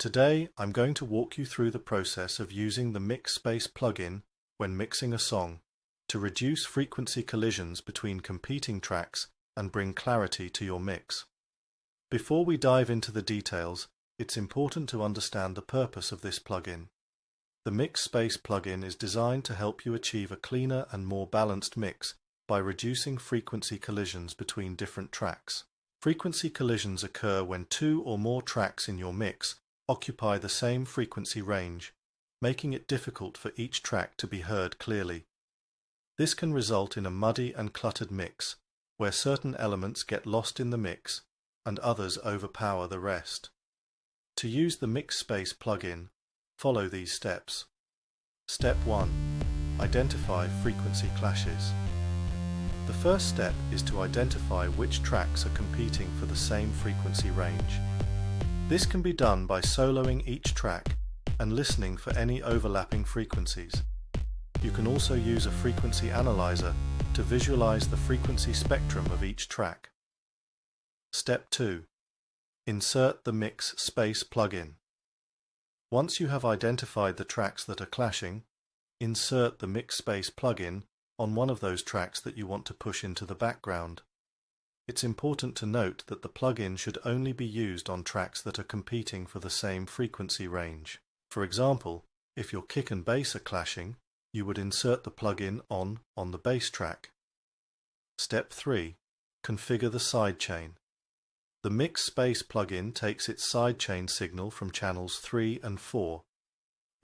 Today, I'm going to walk you through the process of using the MixSpace plugin when mixing a song to reduce frequency collisions between competing tracks and bring clarity to your mix. Before we dive into the details, it's important to understand the purpose of this plugin. The MixSpace plugin is designed to help you achieve a cleaner and more balanced mix by reducing frequency collisions between different tracks. Frequency collisions occur when two or more tracks in your mix occupy the same frequency range, making it difficult for each track to be heard clearly. This can result in a muddy and cluttered mix, where certain elements get lost in the mix and others overpower the rest. To use the MixSpace plugin, follow these steps. Step 1. Identify frequency clashes. The first step is to identify which tracks are competing for the same frequency range. This can be done by soloing each track and listening for any overlapping frequencies. You can also use a frequency analyzer to visualize the frequency spectrum of each track. Step 2. Insert the MixSpace plugin. Once you have identified the tracks that are clashing, insert the MixSpace plugin on one of those tracks that you want to push into the background. It's important to note that the plugin should only be used on tracks that are competing for the same frequency range. For example, if your kick and bass are clashing, you would insert the plugin on the bass track. Step 3. Configure the sidechain. The MixSpace plugin takes its sidechain signal from channels 3 and 4.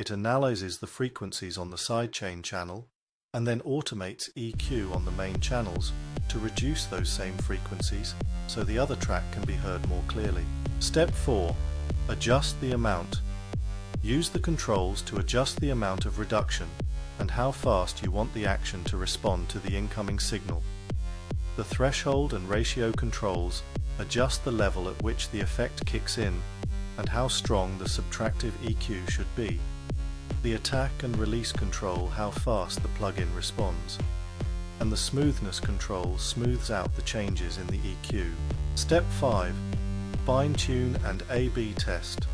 It analyzes the frequencies on the sidechain channel and then automates EQ on the main channels to reduce those same frequencies so the other track can be heard more clearly. Step 4. Adjust the amount. Use the controls to adjust the amount of reduction and how fast you want the action to respond to the incoming signal. The threshold and ratio controls adjust the level at which the effect kicks in and how strong the subtractive EQ should be. The attack and release control how fast the plugin responds, and the smoothness control smooths out the changes in the EQ. Step 5. Fine-tune and A/B test.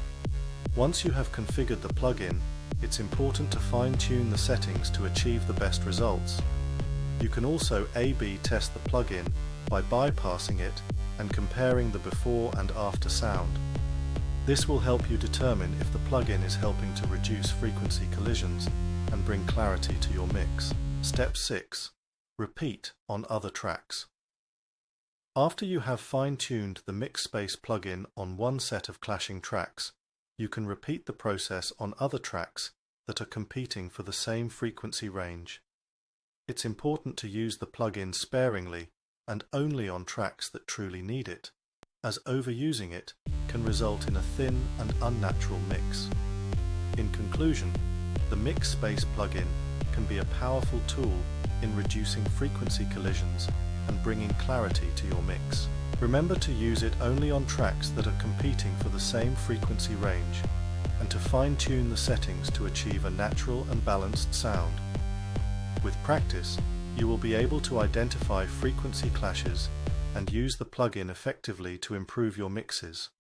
Once you have configured the plugin, it's important to fine-tune the settings to achieve the best results. You can also A/B test the plugin by bypassing it and comparing the before and after sound. This will help you determine if the plugin is helping to reduce frequency collisions and bring clarity to your mix. Step 6. Repeat on other tracks. After you have fine-tuned the MixSpace plugin on one set of clashing tracks, you can repeat the process on other tracks that are competing for the same frequency range. It's important to use the plugin sparingly and only on tracks that truly need it, as overusing it can result in a thin and unnatural mix. In conclusion, the MixSpace plugin can be a powerful tool in reducing frequency collisions and bringing clarity to your mix. Remember to use it only on tracks that are competing for the same frequency range and to fine-tune the settings to achieve a natural and balanced sound. With practice, you will be able to identify frequency clashes and use the plugin effectively to improve your mixes.